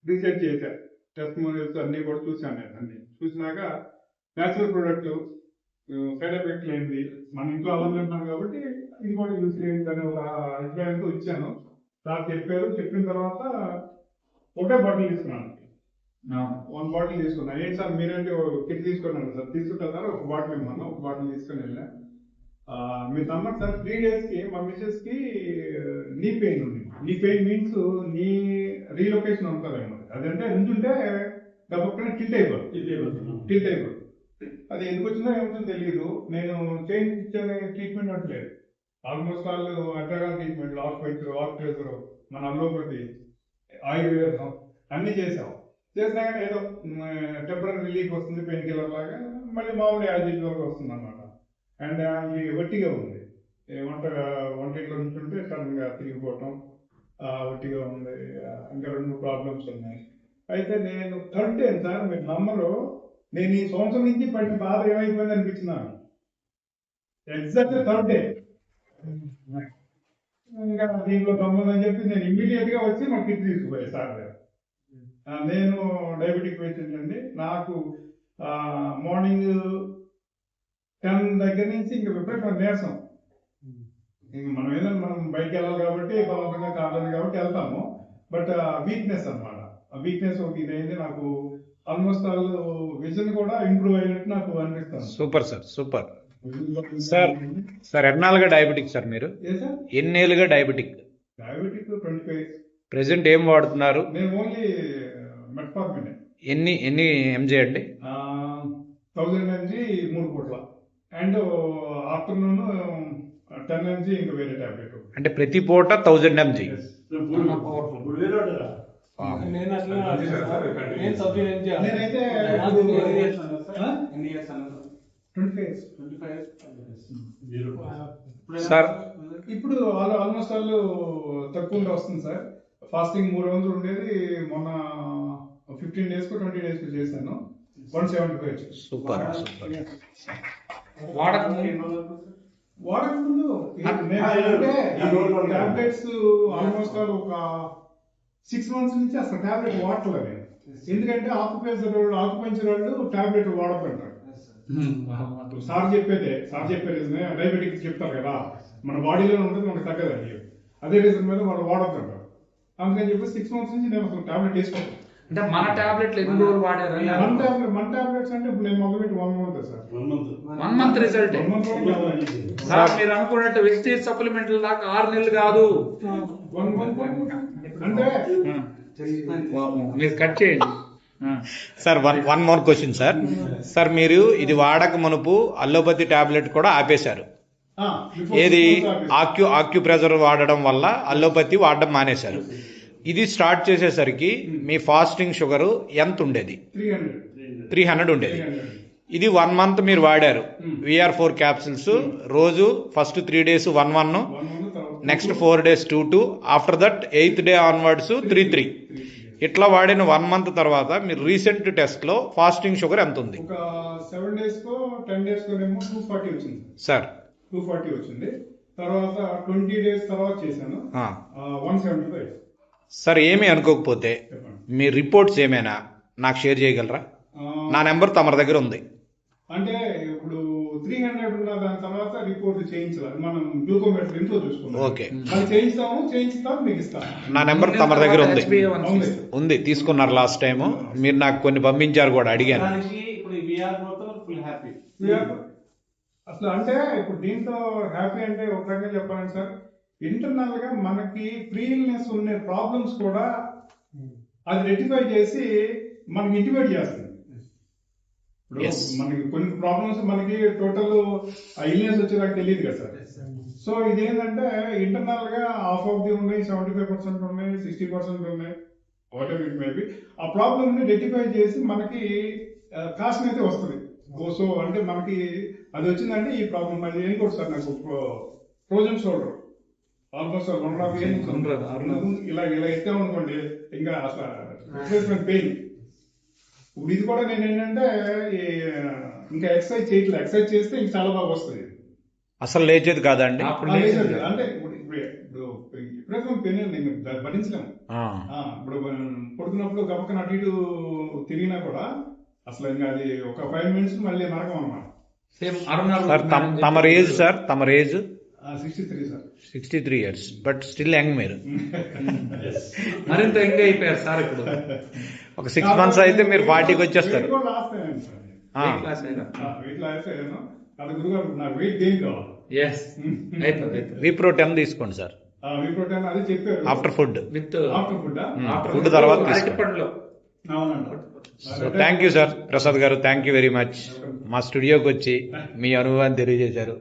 Research చేశాను. Testimonials అన్నీ కూడా చూశాను నేను. అన్ని చూసినాక న్యాచురల్ ప్రొడక్ట్ సైడ్ ఎఫెక్ట్ లేనిది, మన ఇంట్లో అల్లం తింటున్నాం కాబట్టి ఇంకోటి యూజ్ చేయండి అనే ఒక అభిప్రాయంతో ఇచ్చాను. సార్ చెప్పారు. చెప్పిన తర్వాత ఒకే బాటిల్ తీసుకున్నాను. 1 బాటిల్ తీసుకున్నాను. ఏంటి సార్ మీరేంటి కిట్ తీసుకున్నాను సార్? తీసుకుంటారు సార్. ఒక బాటిల్ ఇమ్మన్నా, ఒక బాటిల్ తీసుకుని వెళ్ళా. మీరు నమ్మరు సార్, 3 days కి మా మిస్సెస్ కి నీ పెయిన్ ఉంది. నీ పెయిన్ మీన్స్ నీ రీలొకేషన్ ఉంటుంది అనమాట. అదంటే ఉంటుంటే గబక్కనే టిల్ట్ అయిపోతుంది. అది ఎందుకు వచ్చిందో ఏమిటో తెలియదు. నేను చేయించే ట్రీట్మెంట్ అంటలేదు. ఆల్మోస్ట్ వాళ్ళు అడ్రగాల్ ట్రీట్మెంట్, ఆక్యుప్రెషర్, మన అల్లోపతి, ఆయుర్వేదం అన్ని చేసినా కానీ ఏదో టెంపరీ రిలీఫ్ వస్తుంది, పెయిన్ కిల్లర్ లాగా. మళ్ళీ మామూలు యాజిటీవల్గా వస్తుంది అనమాట. అండ్ అది ఒట్టిగా ఉంది. ఒంటిలో ఉంటుంటే సడన్గా తిరిగిపోవటం, ఒట్టిగా ఉంది. ఇంకా 2 ప్రాబ్లమ్స్ ఉన్నాయి. అయితే నేను థర్డ్ డే సార్, మీరు నమ్మరు, నేను ఈ సంవత్సరం నుంచి పడిన బాధ ఏమైపోయింది అనిపించినాను. ఎగ్జాక్ట్ థర్డ్ డే ఇంకా దీంట్లో గమ్ముందని చెప్పి నేను ఇమ్మీడియట్ గా వచ్చి మా కిట్ తీసుకుపోయా సార్ దగ్గర. నేను డయాబెటిక్ పేషెంట్ అండి. నాకు మార్నింగ్ 10 దగ్గర నుంచి ఇంక విపరీతమైన నీరసం. మనం బయటకు వెళ్ళాలి కాబట్టి, బలవంతంగా కావాలి కాబట్టి వెళ్తాము. బట్ వీక్నెస్ అనమాట. ఆ వీక్నెస్ ఒకటి ఇదైంది నాకు. ఆల్మోస్ట్ విజన్ కూడా ఇంప్రూవ్ అయినట్టు నాకు అనిపిస్తుంది. Super sir, super sir. ఎన్నాళ్ళుగా డయాబెటిక్ సార్ మీరు? ఎన్నేళ్ళుగా డయాబెటిక్? 25. ప్రెసెంట్ ఏం వాడుతున్నారు? నేను ఓన్లీ మెట్ఫార్మిన్. ఎన్ని ఎంజీ అండి? 1000 mg 3 పూట్ల. అండ్ ఆఫ్టర్నూన్ 10 mg ఇంకా వేరే టాబ్లెట్. అంటే ప్రతి పూట 1000 mg. సార్ ఇప్పుడు ఆల్మోస్ట్ వాళ్ళు తక్కువ వస్తుంది సార్. ఫాస్టింగ్ 3 రోజులు ఉండేది, మొన్న 15 days 20 days చేశాను. 175. సూపర్. వాడక ముందు టాబ్లెట్స్ ఆల్మోస్ట్ ఒక 6 months నుంచి అసలు టాబ్లెట్ వాడలేదు నేను. ఎందుకంటే ఆక్యుపెంచర్ వాళ్ళు టాబ్లెట్ వాడకంటారు. సార్ చెప్పేది డయాబెటిక్స్ చెప్తారు కదా, మన బాడీలో ఉంటుంది, మనకు తగ్గదు. అదే రీజన్ మీద వాళ్ళు వాడకంటారు. అందుకని చెప్పి 6 months నుంచి నేను అసలు టాబ్లెట్ వేసుకోవాలి. అంటే మన టాబ్లెట్లు ఎన్ని రోజులు వాడారు? మన టాబ్లెట్స్ అంటే ఇప్పుడు నేను మొదలుపెట్టి 1 month sir. 1 month result sir. మీరు అనుకున్నట్టు వెజిటేజ్ సప్లిమెంట్ దాకా 6 నెలలు కాదు. 1 month అంటే మీరు కట్ చేయండి sir. One more question sir. Sir మీరు ఇది వాడక మునుపు అల్లోపతి టాబ్లెట్ కూడా ఆపేశారు. ఏది ఆక్యుప్రెషర్ వాడడం వల్ల అల్లోపతి వాడడం మానేశారు. ఇది స్టార్ట్ చేసేసరికి మీ ఫాస్టింగ్ షుగర్ ఎంత ఉండేది? 300 ఉండేది. ఇది 1 month మీరు వాడారు. VR4 క్యాప్సిల్స్ రోజు. First 3 days 1 next 4 days 2 after that 8th day onwards 3 ఇట్లా వాడిన 1 month తర్వాత మీరు రీసెంట్ టెస్ట్ లో ఫాస్టింగ్ షుగర్ ఎంత ఉంది? ఒక 7 days 10 days 240 వచ్చింది సార్. 240 వచ్చింది. తర్వాత 20 days తర్వాత చేశాను 175. సార్ ఏమీ అనుకోకపోతే మీ రిపోర్ట్స్ ఏమైనా నాకు షేర్ చేయగలరా? నా నెంబర్ తమ దగ్గర ఉంది. అంటే ఇప్పుడు 300 ఉన్న దాని తర్వాత రిపోర్ట్ చేయించాలి. మనం గ్లూకోమీటర్ ఇంట్లో చూసుకుంటాం. ఓకే, చేయిస్తాం మీకు ఇస్తాం. నా నెంబర్ తమ దగ్గర ఉంది. తీసుకున్నారు లాస్ట్ టైం. మీరు నాకు కొన్ని పంపించారు కూడా, అడిగాను. అసలు అంటే ఇప్పుడు దీంతో హ్యాపీ అంటే ఒక రకంగా చెప్పాలంటే సార్, ఇంటర్నల్ గా మనకి ఫ్రీనెస్ ఉన్న ప్రాబ్లమ్స్ కూడా అది రెక్టిఫై చేసి మనకి ఇంటిమేట్ చేస్తుంది. మనకి కొన్ని ప్రాబ్లమ్స్ మనకి టోటల్ ఇల్నెస్ వచ్చేదాకా తెలియదు కదా సార్. సో ఇదేంటంటే ఇంటర్నల్ గా హాఫ్ ఆఫ్ ది ఉన్నాయి, 75% ఉన్నాయి, 60% ఉన్నాయి, what ever it may be. ఆ ప్రాబ్లమ్ ని రెక్టిఫై చేసి మనకి కాస్ట్ అయితే వస్తుంది. సో అంటే మనకి అది వచ్చిందంటే ఈ ప్రాబ్లం అది ఏం కూడా సార్, నాకు ఫ్రోజన్ షోల్డర్ ఆల్మోస్ట్ 1.5 years ఇలా ఎత్తాం అనుకోండి, ఇంకా అసలు పెయిన్. ఇప్పుడు ఇది కూడా నేను ఏంటంటే ఇంకా ఎక్సర్సైజ్ చేయట్లేదు. ఎక్సర్సైజ్ చేస్తే ఇంకా చాలా బాగా వస్తుంది. అసలు లేచేది కాదండి అంటే ఇప్పుడు ఎప్పుడైతే పెయిన్ నేను భరించలేము. ఆ. ఇప్పుడు మనం పడుకున్నప్పుడు గబక్కన అటు ఇటు తిరిగినా కూడా అసలు ఇంకా అది ఒక 5 minutes మళ్ళీ నరకం అన్నమాట. సేమ్ అరుణారు సార్ తమరు ఏజ్ సార్, తమరు age 63 sir. 63 years, but still young మీరు. మరింత ఎంగేజ్ అయిపోయారు సార్ ఇప్పుడు. ఒక 6 months అయితే మీరు 40కి వచ్చేస్తారు. Weight కూడా లాస్ట్ అయ్యాను సార్. ఆ. క్లాస్ అయినా వెయిట్ లాస్ అయ్యాను. అది గురుగారు నాకు వెయిట్ గెయిన్ కావాలి. ఎస్ అయిపోతుంది విప్రో 10 తీసుకోండి సార్ విప్రోటైన్ అది చెప్పారు. After food. With after food food తర్వాత తీసుకోండి. అరటిపండులో అవునండి. So thank you sir Prasad గారు, థ్యాంక్ యూ వెరీ మచ్. మా స్టూడియోకి వచ్చి మీ అనుభవాన్ని తెలియజేశారు.